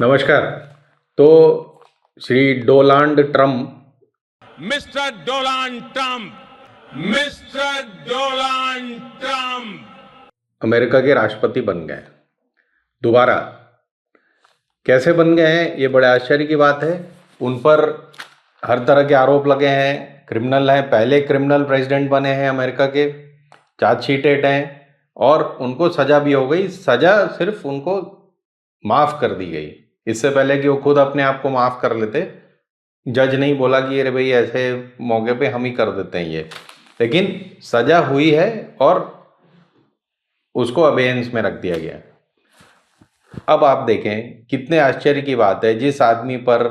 नमस्कार। तो Shri Donald Trump mister Donald Trump mister Donald Trump America के राष्ट्रपति बन गए दोबारा। कैसे बन गए हैं ये बड़े आश्चर्य की बात है। उन पर हर तरह के आरोप लगे हैं, क्रिमिनल हैं, पहले क्रिमिनल प्रेसिडेंट बने हैं अमेरिका के, चार्जशीटेड हैं और उनको सजा भी हो गई। सजा सिर्फ उनको माफ़ कर दी गई, इससे पहले कि वो खुद अपने आप को माफ़ कर लेते। जज नहीं बोला कि अरे भाई ऐसे मौके पे हम ही कर देते हैं ये, लेकिन सजा हुई है और उसको अबेयंस में रख दिया गया। अब आप देखें कितने आश्चर्य की बात है, जिस आदमी पर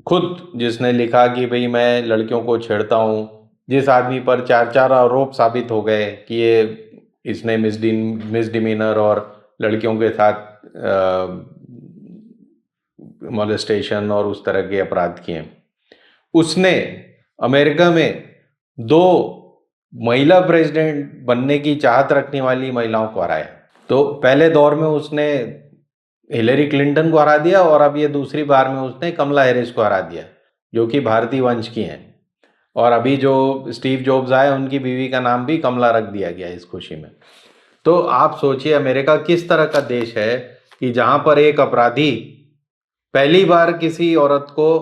खुद जिसने लिखा कि भाई मैं लड़कियों को छेड़ता हूँ, जिस आदमी पर चार चार आरोप साबित हो गए कि ये इसने मिसडिमीनर और लड़कियों के साथ मोलेस्टेशन और उस तरह के अपराध किए, उसने अमेरिका में दो महिला प्रेसिडेंट बनने की चाहत रखने वाली महिलाओं को हराया। तो पहले दौर में उसने हिलेरी क्लिंटन को हरा दिया और अब ये दूसरी बार में उसने कमला हैरिस को हरा दिया, जो कि भारतीय वंश की हैं। और अभी जो स्टीव जॉब्स आए उनकी बीवी का नाम भी कमला रख दिया गया इस खुशी में। तो आप सोचिए अमेरिका किस तरह का देश है कि जहां पर एक अपराधी पहली बार किसी औरत को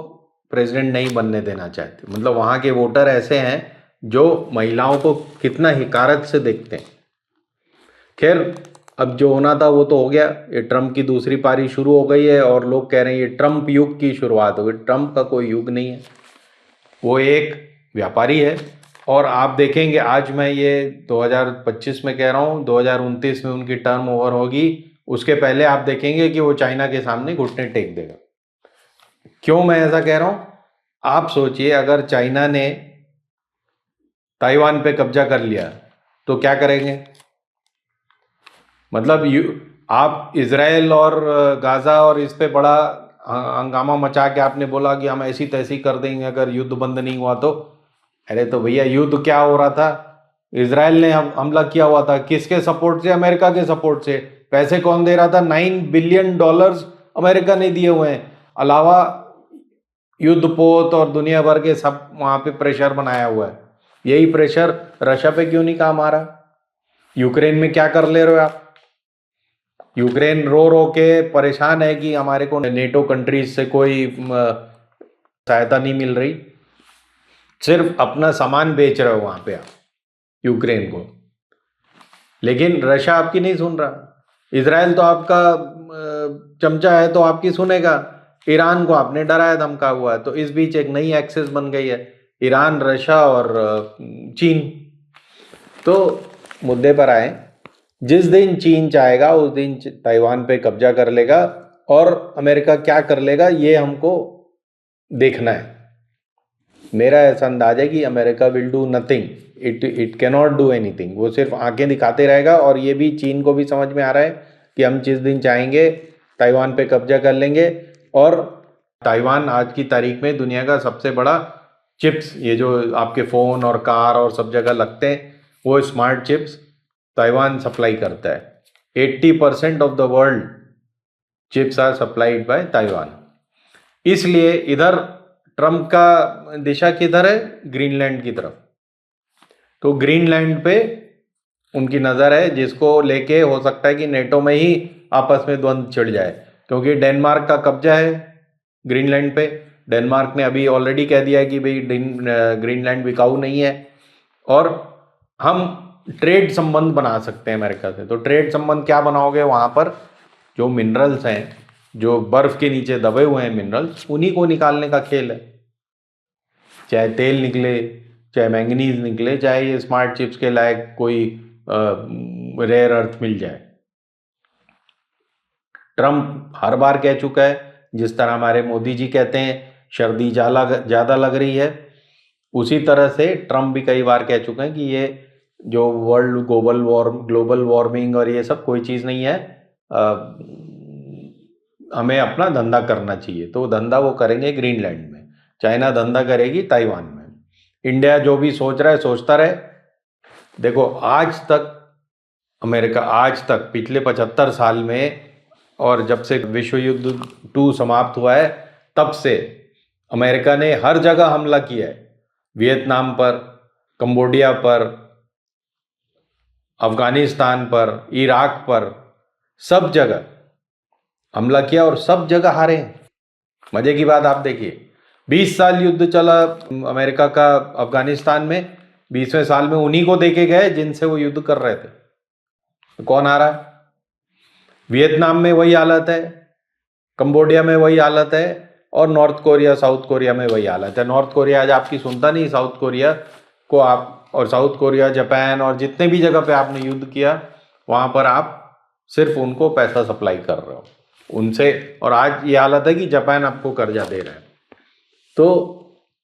प्रेसिडेंट नहीं बनने देना चाहते। मतलब वहाँ के वोटर ऐसे हैं जो महिलाओं को कितना हिकारत से देखते हैं। खैर, अब जो होना था वो तो हो गया। ये ट्रंप की दूसरी पारी शुरू हो गई है और लोग कह रहे हैं ये ट्रंप युग की शुरुआत हो गई। ट्रंप का कोई युग नहीं है, वो एक व्यापारी है। और आप देखेंगे, आज मैं ये 2025 में कह रहा हूँ, 2029 में उनकी टर्म ओवर होगी, उसके पहले आप देखेंगे कि वो चाइना के सामने घुटने टेक देगा। क्यों मैं ऐसा कह रहा हूँ? आप सोचिए, अगर चाइना ने ताइवान पे कब्जा कर लिया तो क्या करेंगे? मतलब आप इजराइल और गाज़ा और इस पे बड़ा हंगामा मचा के आपने बोला कि हम ऐसी तैसी कर देंगे अगर युद्ध बंद नहीं हुआ तो। अरे तो भैया, युद्ध क्या हो रहा था? इजराइल ने हमला किया हुआ था, किसके सपोर्ट से? अमेरिका के सपोर्ट से। पैसे कौन दे रहा था? $9 बिलियन अमेरिका ने दिए हुए हैं, अलावा युद्धपोत और दुनिया भर के सब वहां पे प्रेशर बनाया हुआ है। यही प्रेशर रशिया पे क्यों नहीं काम आ रहा? यूक्रेन में क्या कर ले रहे हो आप? यूक्रेन रो रो के परेशान है कि हमारे को नेटो कंट्रीज से कोई सहायता नहीं मिल रही। सिर्फ अपना सामान बेच रहे हो वहां पे आप यूक्रेन को, लेकिन रशिया आपकी नहीं सुन रहा। इजराइल तो आपका चमचा है तो आपकी सुनेगा। ईरान को आपने डराया धमका हुआ है। तो इस बीच एक नई एक्सेस बन गई है, ईरान, रशिया और चीन। तो मुद्दे पर आए, जिस दिन चीन चाहेगा उस दिन ताइवान पे कब्जा कर लेगा और अमेरिका क्या कर लेगा ये हमको देखना है। मेरा ऐसा अंदाज है कि America will do nothing, it cannot do anything. वो सिर्फ आंखें दिखाते रहेगा और ये भी चीन को भी समझ में आ रहा है कि हम जिस दिन चाहेंगे ताइवान पे कब्जा कर लेंगे। और ताइवान आज की तारीख में दुनिया का सबसे बड़ा चिप्स, ये जो आपके फ़ोन और कार और सब जगह लगते हैं, वो स्मार्ट चिप्स ताइवान सप्लाई करता है। 80% of the world chips are supplied by Taiwan. इसलिए इधर ट्रंप का दिशा किधर है? ग्रीनलैंड की तरफ। तो ग्रीनलैंड पे उनकी नज़र है, जिसको लेके हो सकता है कि नेटो में ही आपस में द्वंद्व छिड़ जाए, क्योंकि डेनमार्क का कब्जा है ग्रीनलैंड पे। डेनमार्क ने अभी ऑलरेडी कह दिया है कि भाई ग्रीनलैंड बिकाऊ नहीं है और हम ट्रेड संबंध बना सकते हैं अमेरिका से। तो ट्रेड संबंध क्या बनाओगे? वहाँ पर जो मिनरल्स हैं, जो बर्फ के नीचे दबे हुए हैं मिनरल्स, उन्हीं को निकालने का खेल है। चाहे तेल निकले, चाहे मैंगनीज निकले, चाहे ये स्मार्ट चिप्स के लायक कोई रेयर अर्थ मिल जाए। ट्रंप हर बार कह चुका है, जिस तरह हमारे मोदी जी कहते हैं सर्दी ज़्यादा लग रही है, उसी तरह से ट्रंप भी कई बार कह चुके हैं कि ये जो ग्लोबल वार्मिंग और ये सब कोई चीज़ नहीं है। हमें अपना धंधा करना चाहिए। तो धंधा वो करेंगे ग्रीनलैंड में, चाइना धंधा करेगी ताइवान में, इंडिया जो भी सोच रहा है सोचता रहे। देखो, आज तक अमेरिका, आज तक पिछले 75 साल में और जब से विश्व युद्ध II समाप्त हुआ है तब से अमेरिका ने हर जगह हमला किया है, वियतनाम पर, कंबोडिया पर, अफगानिस्तान पर, इराक पर, सब जगह हमला किया और सब जगह हारे हैं। मजे की बात आप देखिए, 20 साल युद्ध चला अमेरिका का अफगानिस्तान में, 20वें साल में उन्हीं को देके गए जिनसे वो युद्ध कर रहे थे। तो कौन आ रहा है? वियतनाम में वही हालत है, कंबोडिया में वही हालत है, और नॉर्थ कोरिया, साउथ कोरिया में वही हालत है। नॉर्थ कोरिया आज आपकी सुनता नहीं, साउथ कोरिया को आप, और साउथ कोरिया, जापान और जितने भी जगह पे आपने युद्ध किया वहां पर आप सिर्फ उनको पैसा सप्लाई कर रहे हो उनसे, और आज ये हालत है कि जापान आपको कर्जा दे रहा है। तो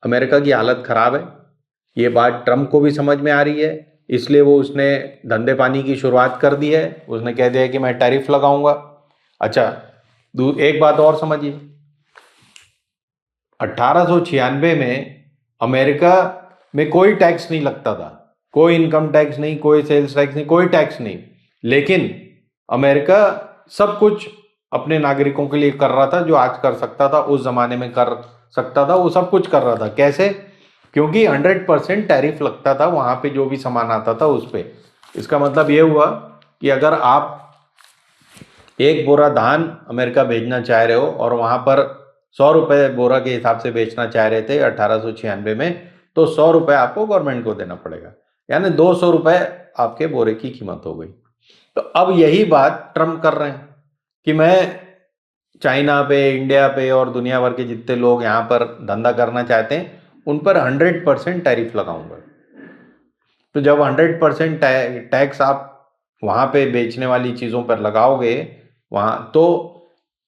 अमेरिका की हालत खराब है, ये बात ट्रम्प को भी समझ में आ रही है, इसलिए वो उसने धंधे पानी की शुरुआत कर दी है। उसने कह दिया कि मैं टैरिफ लगाऊंगा। अच्छा, एक बात और समझिए, 1896 में अमेरिका में कोई टैक्स नहीं लगता था, कोई इनकम टैक्स नहीं, कोई सेल्स टैक्स नहीं, कोई टैक्स नहीं, लेकिन अमेरिका सब कुछ अपने नागरिकों के लिए कर रहा था जो आज कर सकता था, उस जमाने में कर सकता था, वो सब कुछ कर रहा था। कैसे? क्योंकि 100% टैरिफ लगता था वहां पे जो भी सामान आता था उस पे। इसका मतलब ये हुआ कि अगर आप एक बोरा धान अमेरिका भेजना चाह रहे हो और वहां पर 100 रुपए बोरा के हिसाब से बेचना चाह रहे थे 1896 में, तो 100 रुपए आपको गवर्नमेंट को देना पड़ेगा, यानी 200 रुपए आपके बोरे की कीमत हो गई। तो अब यही बात ट्रम्प कर रहे हैं कि मैं चाइना पे, इंडिया पे और दुनिया भर के जितने लोग यहाँ पर धंधा करना चाहते हैं उन पर 100% टैरिफ लगाऊंगा। तो जब 100% टैक्स आप वहां पे बेचने वाली चीजों पर लगाओगे वहां, तो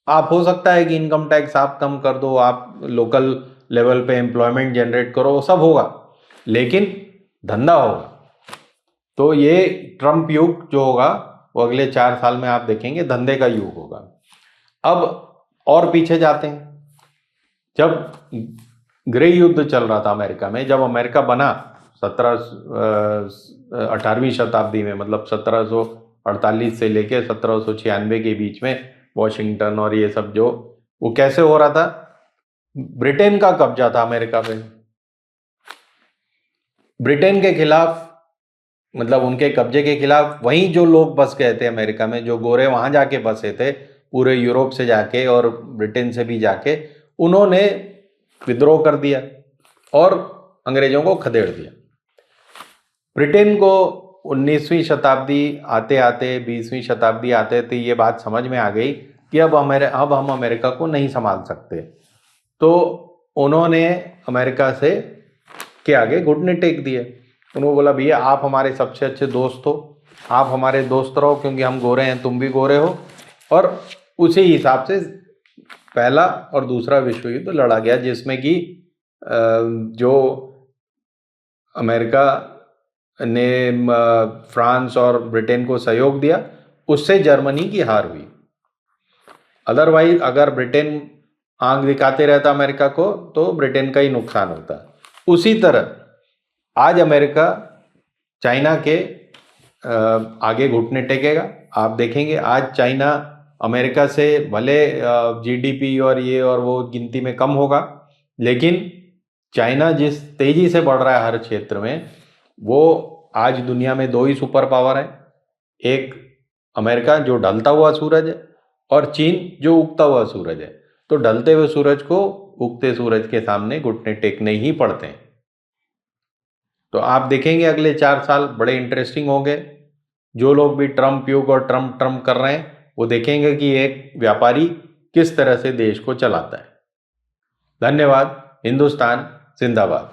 आप हो सकता है कि इनकम टैक्स आप कम कर दो, आप लोकल लेवल पे एम्प्लॉयमेंट जनरेट करो, वो सब होगा, लेकिन धंधा होगा। तो ये ट्रम्प युग जो होगा वो अगले 4 साल में आप देखेंगे धंधे का युग होगा। अब और पीछे जाते हैं, जब गृह युद्ध चल रहा था अमेरिका में, जब अमेरिका बना 18वीं शताब्दी में, मतलब 1748 से लेके 1796 के बीच में, वॉशिंगटन और ये सब जो, वो कैसे हो रहा था? ब्रिटेन का कब्जा था अमेरिका पे, ब्रिटेन के खिलाफ, मतलब उनके कब्जे के खिलाफ वहीं जो लोग बस गए थे अमेरिका में, जो गोरे वहां जाके बसे थे पूरे यूरोप से जाके और ब्रिटेन से भी जाके, उन्होंने विद्रोह कर दिया और अंग्रेजों को खदेड़ दिया। ब्रिटेन को 19वीं शताब्दी आते आते, 20वीं शताब्दी आते थे, ये बात समझ में आ गई कि अब हम अमेरिका को नहीं संभाल सकते। तो उन्होंने अमेरिका से के आगे घुटने टेक दिए। उन्होंने बोला भैया आप हमारे सबसे अच्छे दोस्त हो, आप हमारे दोस्त रहो, क्योंकि हम गोरे हैं, तुम भी गोरे हो। और उसी हिसाब से पहला और दूसरा विश्व युद्ध लड़ा गया, जिसमें कि जो अमेरिका ने फ्रांस और ब्रिटेन को सहयोग दिया, उससे जर्मनी की हार हुई। अदरवाइज अगर ब्रिटेन आंख दिखाते रहता अमेरिका को तो ब्रिटेन का ही नुकसान होता। उसी तरह आज अमेरिका चाइना के आगे घुटने टेकेगा। आप देखेंगे आज चाइना अमेरिका से भले जीडीपी और ये और वो गिनती में कम होगा, लेकिन चाइना जिस तेजी से बढ़ रहा है हर क्षेत्र में, वो आज दुनिया में 2 ही सुपर पावर है, एक अमेरिका जो ढलता हुआ सूरज है और चीन जो उगता हुआ सूरज है। तो ढलते हुए सूरज को उगते सूरज के सामने घुटने टेकने ही पड़ते हैं। तो आप देखेंगे अगले 4 साल बड़े इंटरेस्टिंग होंगे। जो लोग भी ट्रम्प युग और ट्रम्प कर रहे हैं वो देखेंगे कि एक व्यापारी किस तरह से देश को चलाता है। धन्यवाद। हिंदुस्तान जिंदाबाद।